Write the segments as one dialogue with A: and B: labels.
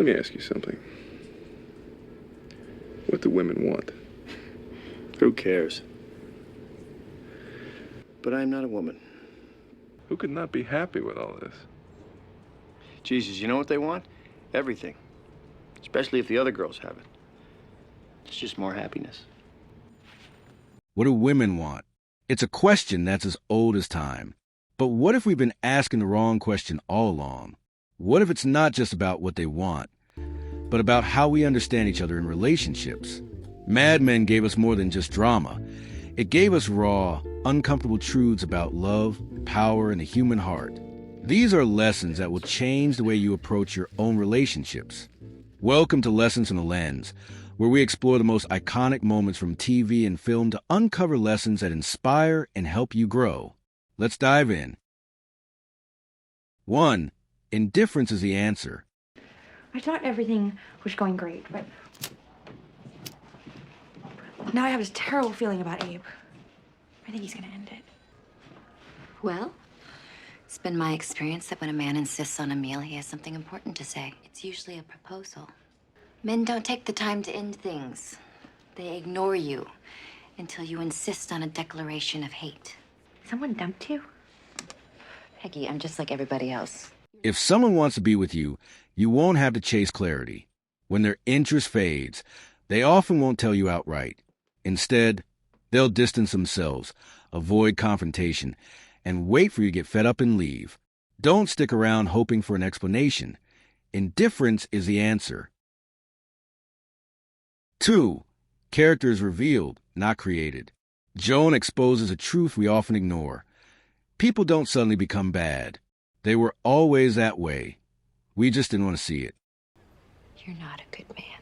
A: Let me ask you something. What do women want?
B: Who cares? But I'm not a woman.
A: Who could not be happy with all this?
B: Jesus, you know what they want? Everything. Especially if the other girls have it. It's just more happiness.
C: What do women want? It's a question that's as old as time. But what if we've been asking the wrong question all along? What if it's not just about what they want, but about how we understand each other in relationships? Mad Men gave us more than just drama. It gave us raw, uncomfortable truths about love, power, and the human heart. These are lessons that will change the way you approach your own relationships. Welcome to Lessons from the Lens, where we explore the most iconic moments from TV and film to uncover lessons that inspire and help you grow. Let's dive in. 1. Indifference is the answer.
D: I thought everything was going great, but now I have this terrible feeling about Abe. I think he's gonna end it.
E: Well, it's been my experience that when a man insists on a meal, he has something important to say. It's usually a proposal. Men don't take the time to end things. They ignore you until you insist on a declaration of hate.
D: Someone dumped you?
E: Peggy, I'm just like everybody else.
C: If someone wants to be with you, you won't have to chase clarity. When their interest fades, they often won't tell you outright. Instead, they'll distance themselves, avoid confrontation, and wait for you to get fed up and leave. Don't stick around hoping for an explanation. Indifference is the answer. 2. Character is revealed, not created. Joan exposes a truth we often ignore. People don't suddenly become bad. They were always that way. We just didn't want to see it.
E: You're not a good man.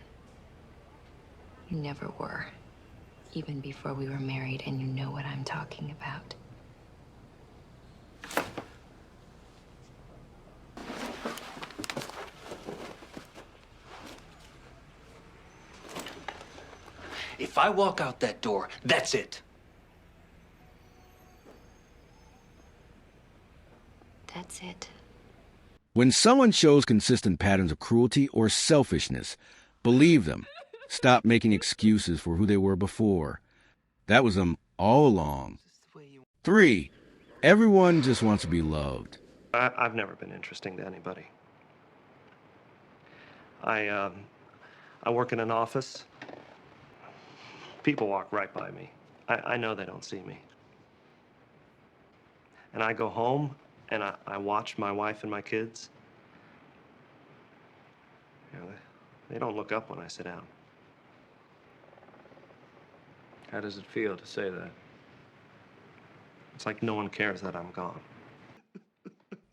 E: You never were. Even before we were married, and you know what I'm talking about.
F: If I walk out that door, that's it.
E: That's it.
C: When someone shows consistent patterns of cruelty or selfishness, believe them. Stop making excuses for who they were before. That was them all along. 3. Everyone just wants to be loved.
G: I've never been interesting to anybody. I work in an office. People walk right by me. I know they don't see me. And I go home and I watch my wife and my kids. You know, they don't look up when I sit down.
F: How does it feel to say that?
G: It's like no one cares that I'm gone.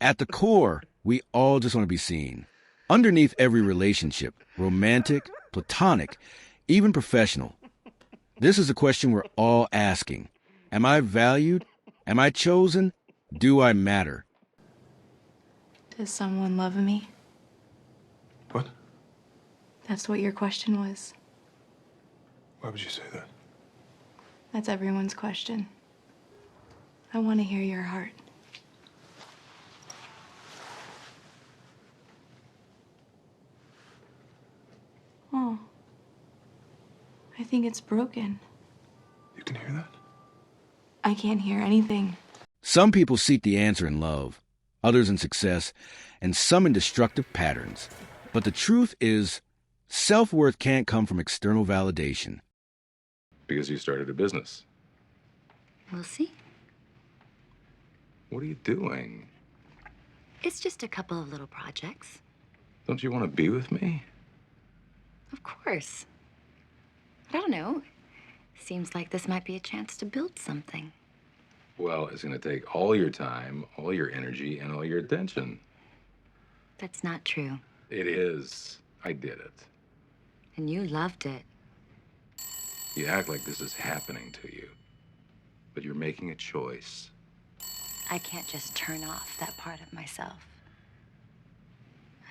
C: At the core, we all just want to be seen. Underneath every relationship, romantic, platonic, even professional, this is a question we're all asking. Am I valued? Am I chosen? Do I matter?
D: Does someone love me?
A: What?
D: That's what your question was.
A: Why would you say that?
D: That's everyone's question. I want to hear your heart. Oh. I think it's broken.
A: You can hear that?
D: I can't hear anything.
C: Some people seek the answer in love, others in success, and some in destructive patterns. But the truth is, self-worth can't come from external validation.
A: Because you started a business.
E: We'll see.
A: What are you doing?
E: It's just a couple of little projects.
A: Don't you want to be with me?
E: Of course. But I don't know. Seems like this might be a chance to build something.
A: Well, it's going to take all your time, all your energy, and all your attention.
E: That's not true.
A: It is. I did it.
E: And you loved it.
A: You act like this is happening to you. But you're making a choice.
E: I can't just turn off that part of myself.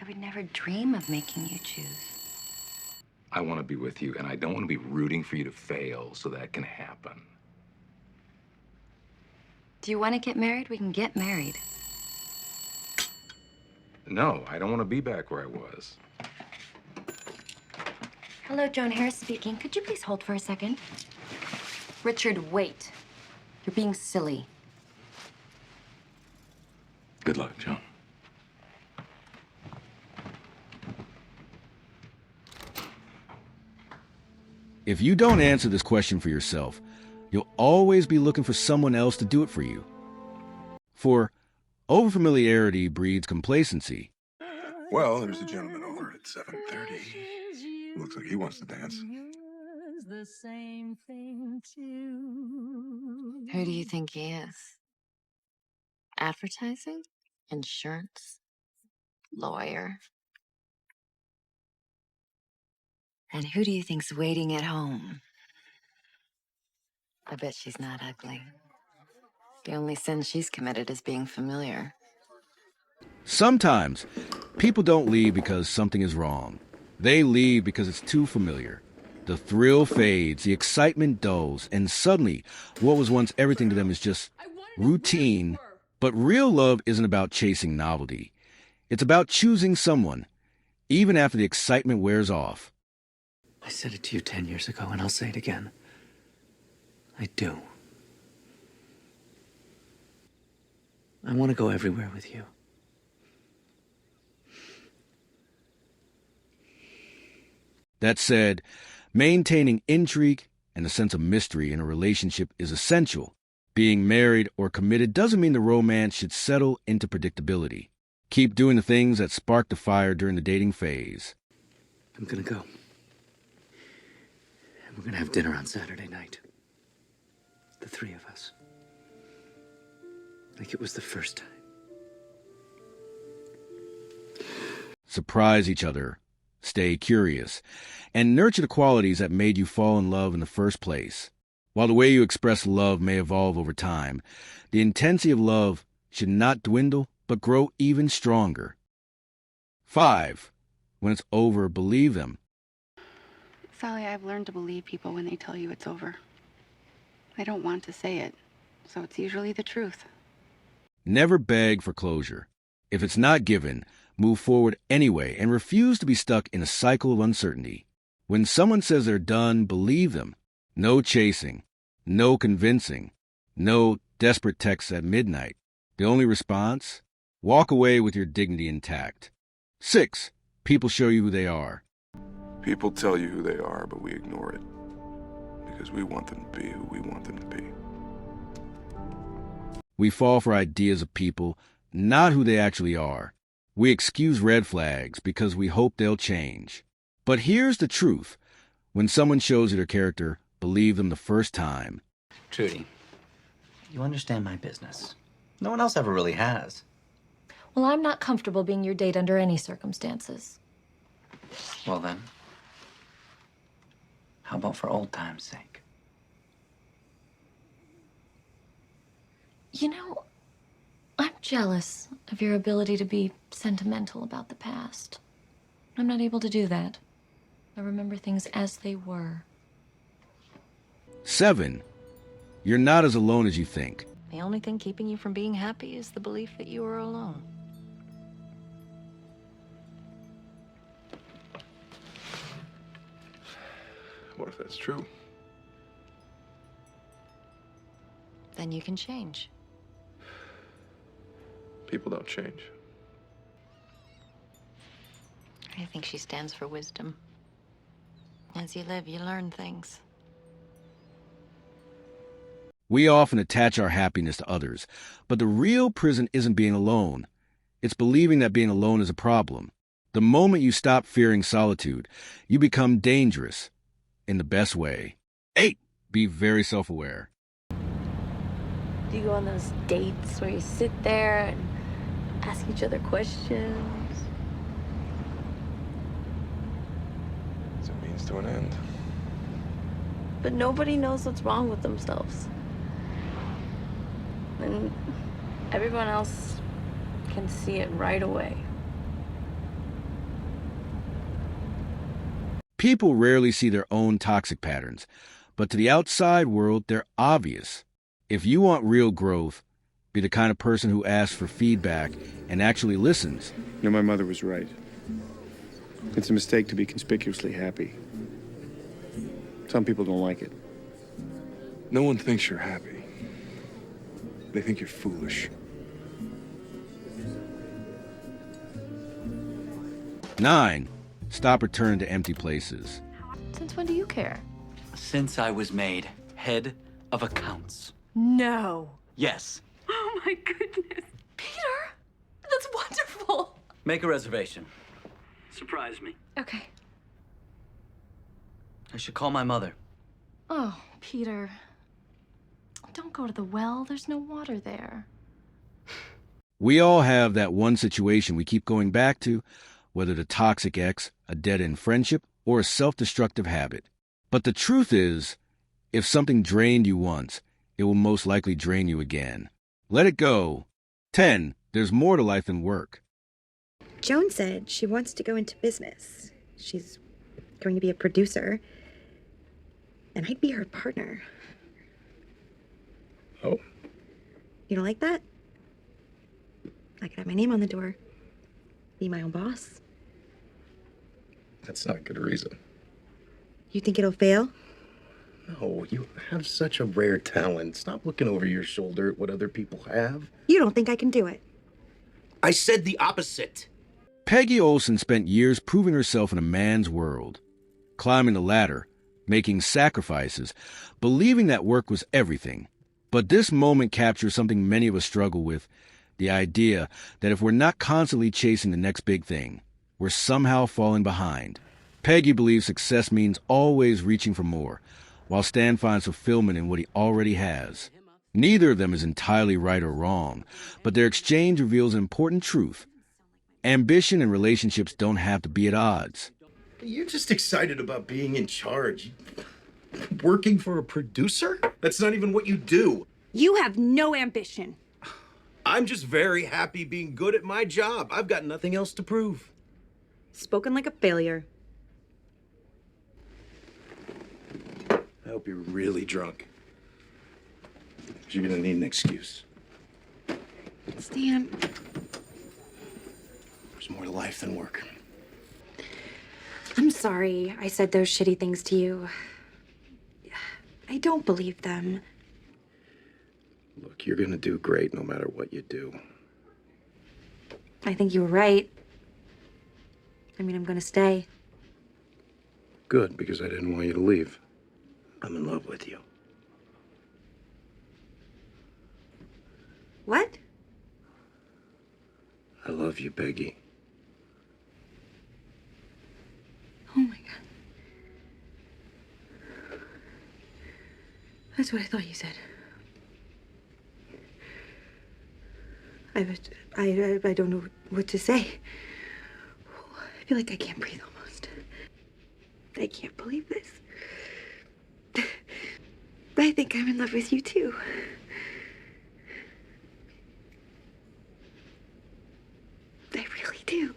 E: I would never dream of making you choose.
A: I want to be with you, and I don't want to be rooting for you to fail so that can happen.
E: Do you want to get married? We can get married.
A: No, I don't want to be back where I was.
E: Hello, Joan Harris speaking. Could you please hold for a second? Richard, wait. You're being silly.
A: Good luck, Joan.
C: If you don't answer this question for yourself, you'll always be looking for someone else to do it for you. For overfamiliarity breeds complacency.
A: Well, there's a gentleman over at 7:30. Looks like he wants to dance.
E: Who do you think he is? Advertising? Insurance? Lawyer? And who do you think's waiting at home? I bet she's not ugly. The only sin she's committed is being familiar.
C: Sometimes, people don't leave because something is wrong. They leave because it's too familiar. The thrill fades, the excitement dulls, and suddenly, what was once everything to them is just routine. But real love isn't about chasing novelty. It's about choosing someone, even after the excitement wears off.
F: I said it to you 10 years ago, and I'll say it again. I do. I want to go everywhere with you.
C: That said, maintaining intrigue and a sense of mystery in a relationship is essential. Being married or committed doesn't mean the romance should settle into predictability. Keep doing the things that spark the fire during the dating phase.
F: I'm gonna go. And we're gonna have dinner on Saturday night. The three of us. Like it was the first time.
C: Surprise each other, stay curious, and nurture the qualities that made you fall in love in the first place. While the way you express love may evolve over time, the intensity of love should not dwindle, but grow even stronger. 5. When it's over, believe them.
H: Sally, I've learned to believe people when they tell you it's over. They don't want to say it, so it's usually the truth.
C: Never beg for closure. If it's not given, move forward anyway and refuse to be stuck in a cycle of uncertainty. When someone says they're done, believe them. No chasing, no convincing, no desperate texts at midnight. The only response? Walk away with your dignity intact. 6. People show you who they are.
A: People tell you who they are, but we ignore it. Because we want them to be who we want them to be.
C: We fall for ideas of people, not who they actually are. We excuse red flags because we hope they'll change. But here's the truth. When someone shows you their character, believe them the first time.
I: Trudy, you understand my business. No one else ever really has.
J: Well, I'm not comfortable being your date under any circumstances.
I: Well then, how about for old time's sake?
J: You know, I'm jealous of your ability to be sentimental about the past. I'm not able to do that. I remember things as they were.
C: 7. You're not as alone as you think.
J: The only thing keeping you from being happy is the belief that you are alone.
A: What if that's true?
J: Then you can change.
A: People don't change.
J: I think she stands for wisdom. As you live, you learn things.
C: We often attach our happiness to others, but the real prison isn't being alone. It's believing that being alone is a problem. The moment you stop fearing solitude, you become dangerous in the best way. 8. Be very self-aware.
K: Do you go on those dates where you sit there and ask each other questions?
A: It's a means to an end.
K: But nobody knows what's wrong with themselves. And everyone else can see it right away.
C: People rarely see their own toxic patterns, but to the outside world, they're obvious. If you want real growth, be the kind of person who asks for feedback and actually listens.
B: You know, my mother was right. It's a mistake to be conspicuously happy. Some people don't like it.
A: No one thinks you're happy. They think you're foolish.
C: 9. Stop returning to empty places.
J: Since when do you care?
I: Since I was made head of accounts.
J: No.
I: Yes.
J: Oh my goodness. Peter, that's wonderful.
I: Make a reservation. Surprise me.
J: Okay.
I: I should call my mother.
J: Oh, Peter. Don't go to the well. There's no water there.
C: We all have that one situation we keep going back to, whether the toxic ex, a dead-end friendship, or a self-destructive habit. But the truth is, if something drained you once, it will most likely drain you again. Let it go. 10. There's more to life than work.
L: Joan said she wants to go into business. She's going to be a producer. And I'd be her partner.
A: Oh?
L: You don't like that? I could have my name on the door. Be my own boss.
M: That's not a good reason.
L: You think it'll fail?
M: No, you have such a rare talent. Stop looking over your shoulder at what other people have.
L: You don't think I can do it?
M: I said the opposite.
C: Peggy Olson spent years proving herself in a man's world, climbing the ladder, making sacrifices, believing that work was everything. But this moment captures something many of us struggle with, the idea that if we're not constantly chasing the next big thing, we're somehow falling behind. Peggy believes success means always reaching for more, while Stan finds fulfillment in what he already has. Neither of them is entirely right or wrong, but their exchange reveals an important truth. Ambition and relationships don't have to be at odds.
M: You're just excited about being in charge. Working for a producer? That's not even what you do.
L: You have no ambition.
M: I'm just very happy being good at my job. I've got nothing else to prove.
L: Spoken like a failure.
M: I hope you're really drunk. 'Cause you're gonna need an excuse.
L: Stan.
M: There's more to life than work.
L: I'm sorry I said those shitty things to you. I don't believe them.
M: Look, you're gonna do great no matter what you do.
L: I think you were right. I mean, I'm gonna stay.
M: Good, because I didn't want you to leave. I'm in love with you.
L: What?
M: I love you, Peggy.
L: Oh my God. That's what I thought you said. I don't know what to say. I feel like I can't breathe almost. I can't believe this. I think I'm in love with you too. I really do.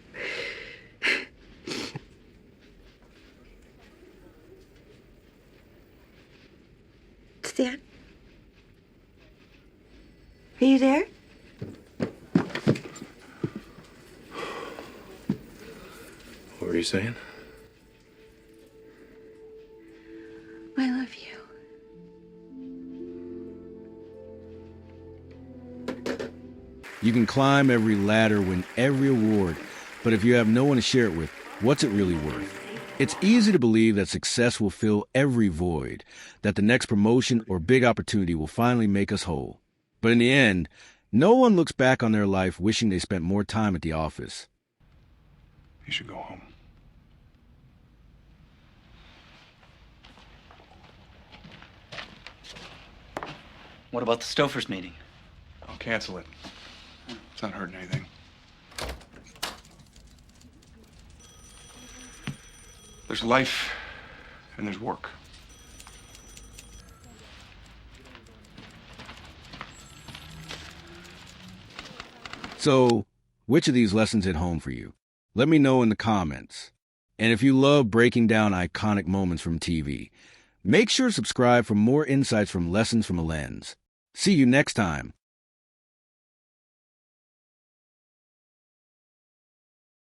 L: Stan? Are you there?
M: What were you saying?
L: I love you.
C: You can climb every ladder, win every award, but if you have no one to share it with, what's it really worth? It's easy to believe that success will fill every void, that the next promotion or big opportunity will finally make us whole. But in the end, no one looks back on their life wishing they spent more time at the office.
A: You should go home.
I: What about the Stofers meeting?
A: I'll cancel it. It's not hurting anything. There's life and there's work.
C: So, which of these lessons hit home for you? Let me know in the comments. And if you love breaking down iconic moments from TV, make sure to subscribe for more insights from Lessons from a Lens. See you next time